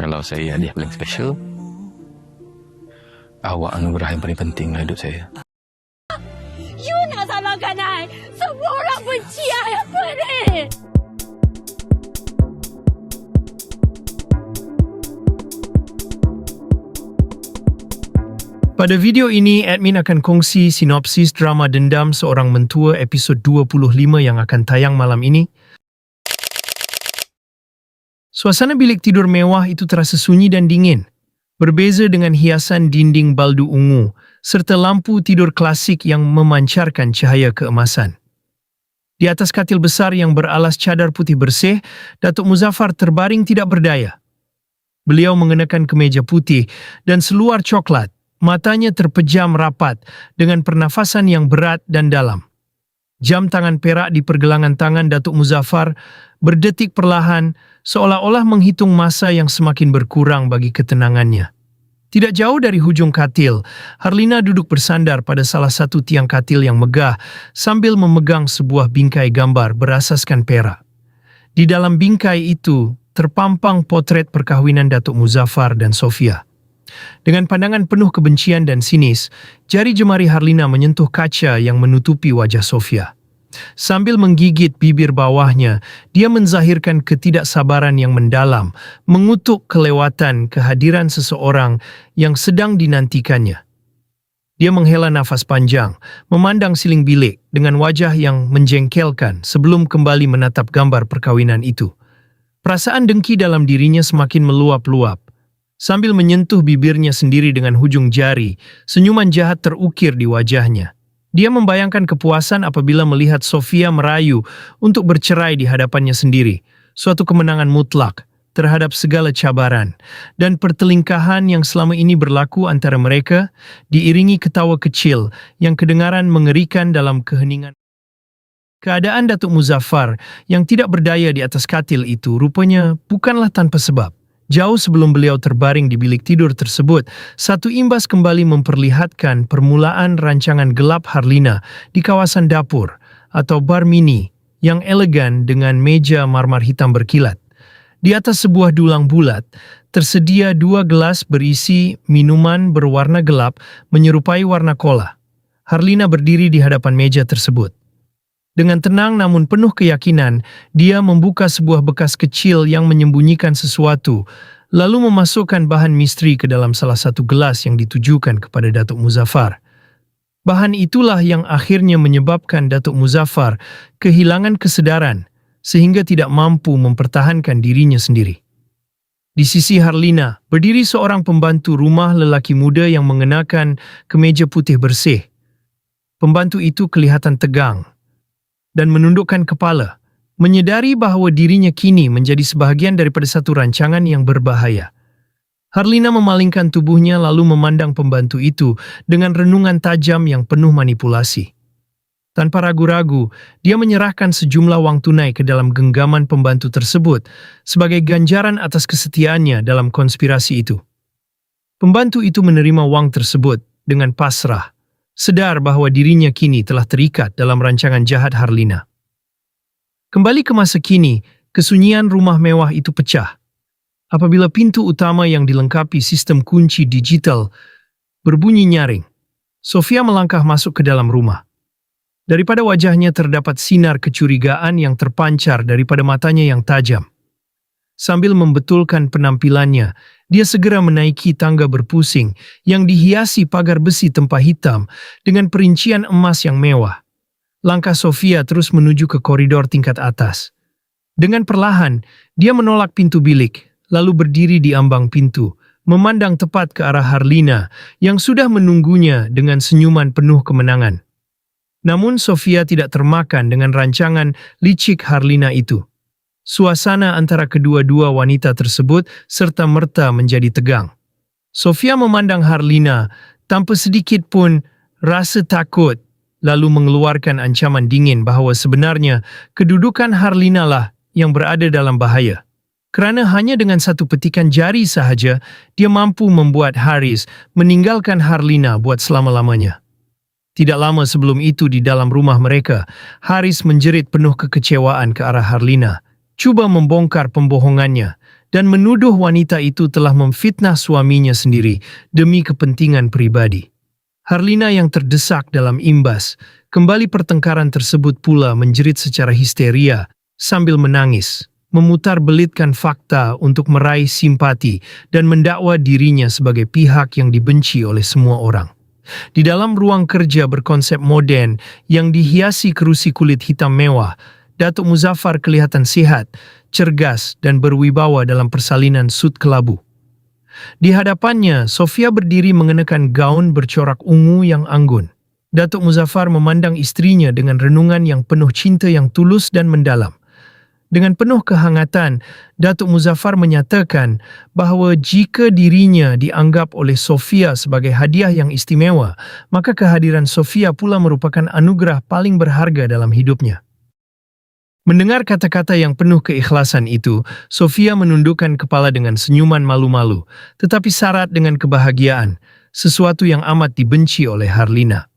Kalau saya hadiah paling special, awak anugerah yang paling penting dalam hidup saya. You nak salahkan I. Semua orang benci I apa ni? Pada video ini, admin akan kongsi sinopsis drama Dendam Seorang Mentua episod 25 yang akan tayang malam ini. Suasana bilik tidur mewah itu terasa sunyi dan dingin, berbeza dengan hiasan dinding baldu ungu serta lampu tidur klasik yang memancarkan cahaya keemasan. Di atas katil besar yang beralas cadar putih bersih, Datuk Muzaffar terbaring tidak berdaya. Beliau mengenakan kemeja putih dan seluar coklat. Matanya terpejam rapat dengan pernafasan yang berat dan dalam. Jam tangan perak di pergelangan tangan Datuk Muzaffar berdetik perlahan, seolah-olah menghitung masa yang semakin berkurang bagi ketenangannya. Tidak jauh dari hujung katil, Harlina duduk bersandar pada salah satu tiang katil yang megah sambil memegang sebuah bingkai gambar berasaskan perak. Di dalam bingkai itu terpampang potret perkahwinan Datuk Muzaffar dan Sofia. Dengan pandangan penuh kebencian dan sinis, jari jemari Harlina menyentuh kaca yang menutupi wajah Sofia. Sambil menggigit bibir bawahnya, dia menzahirkan ketidaksabaran yang mendalam, mengutuk kelewatan kehadiran seseorang yang sedang dinantikannya. Dia menghela nafas panjang, memandang siling bilik dengan wajah yang menjengkelkan sebelum kembali menatap gambar perkawinan itu. Perasaan dengki dalam dirinya semakin meluap-luap. Sambil menyentuh bibirnya sendiri dengan hujung jari, senyuman jahat terukir di wajahnya. Dia membayangkan kepuasan apabila melihat Sofia merayu untuk bercerai di hadapannya sendiri, suatu kemenangan mutlak terhadap segala cabaran, dan pertelingkahan yang selama ini berlaku antara mereka diiringi ketawa kecil yang kedengaran mengerikan dalam keheningan. Keadaan Datuk Muzaffar yang tidak berdaya di atas katil itu rupanya bukanlah tanpa sebab. Jauh sebelum beliau terbaring di bilik tidur tersebut, satu imbas kembali memperlihatkan permulaan rancangan gelap Harlina di kawasan dapur atau bar mini yang elegan dengan meja marmer hitam berkilat. Di atas sebuah dulang bulat, tersedia 2 gelas berisi minuman berwarna gelap menyerupai warna cola. Harlina berdiri di hadapan meja tersebut. Dengan tenang namun penuh keyakinan, dia membuka sebuah bekas kecil yang menyembunyikan sesuatu, lalu memasukkan bahan misteri ke dalam salah satu gelas yang ditujukan kepada Datuk Muzaffar. Bahan itulah yang akhirnya menyebabkan Datuk Muzaffar kehilangan kesedaran, sehingga tidak mampu mempertahankan dirinya sendiri. Di sisi Harlina, berdiri seorang pembantu rumah lelaki muda yang mengenakan kemeja putih bersih. Pembantu itu kelihatan tegang dan menundukkan kepala, menyadari bahawa dirinya kini menjadi sebahagian daripada satu rancangan yang berbahaya. Harlina memalingkan tubuhnya lalu memandang pembantu itu dengan renungan tajam yang penuh manipulasi. Tanpa ragu-ragu, dia menyerahkan sejumlah wang tunai ke dalam genggaman pembantu tersebut sebagai ganjaran atas kesetiaannya dalam konspirasi itu. Pembantu itu menerima wang tersebut dengan pasrah, sedar bahawa dirinya kini telah terikat dalam rancangan jahat Harlina. Kembali ke masa kini, kesunyian rumah mewah itu pecah apabila pintu utama yang dilengkapi sistem kunci digital berbunyi nyaring. Sofia melangkah masuk ke dalam rumah. Daripada wajahnya terdapat sinar kecurigaan yang terpancar daripada matanya yang tajam. Sambil membetulkan penampilannya, dia segera menaiki tangga berpusing yang dihiasi pagar besi tempah hitam dengan perincian emas yang mewah. Langkah Sofia terus menuju ke koridor tingkat atas. Dengan perlahan, dia menolak pintu bilik, lalu berdiri di ambang pintu, memandang tepat ke arah Harlina yang sudah menunggunya dengan senyuman penuh kemenangan. Namun Sofia tidak termakan dengan rancangan licik Harlina itu. Suasana antara kedua-dua wanita tersebut serta-merta menjadi tegang. Sofia memandang Harlina tanpa sedikit pun rasa takut, lalu mengeluarkan ancaman dingin bahawa sebenarnya kedudukan Harlina lah yang berada dalam bahaya. Kerana hanya dengan satu petikan jari sahaja, dia mampu membuat Haris meninggalkan Harlina buat selama-lamanya. Tidak lama sebelum itu di dalam rumah mereka, Haris menjerit penuh kekecewaan ke arah Harlina, cuba membongkar pembohongannya dan menuduh wanita itu telah memfitnah suaminya sendiri demi kepentingan pribadi. Harlina yang terdesak dalam imbas, kembali pertengkaran tersebut pula menjerit secara histeria sambil menangis, memutar-belitkan fakta untuk meraih simpati dan mendakwa dirinya sebagai pihak yang dibenci oleh semua orang. Di dalam ruang kerja berkonsep modern yang dihiasi kerusi kulit hitam mewah, Datuk Muzaffar kelihatan sehat, cergas dan berwibawa dalam persalinan sut kelabu. Di hadapannya, Sofia berdiri mengenakan gaun bercorak ungu yang anggun. Datuk Muzaffar memandang istrinya dengan renungan yang penuh cinta yang tulus dan mendalam. Dengan penuh kehangatan, Datuk Muzaffar menyatakan bahawa jika dirinya dianggap oleh Sofia sebagai hadiah yang istimewa, maka kehadiran Sofia pula merupakan anugerah paling berharga dalam hidupnya. Mendengar kata-kata yang penuh keikhlasan itu, Sofia menundukkan kepala dengan senyuman malu-malu, tetapi syarat dengan kebahagiaan, sesuatu yang amat dibenci oleh Harlina.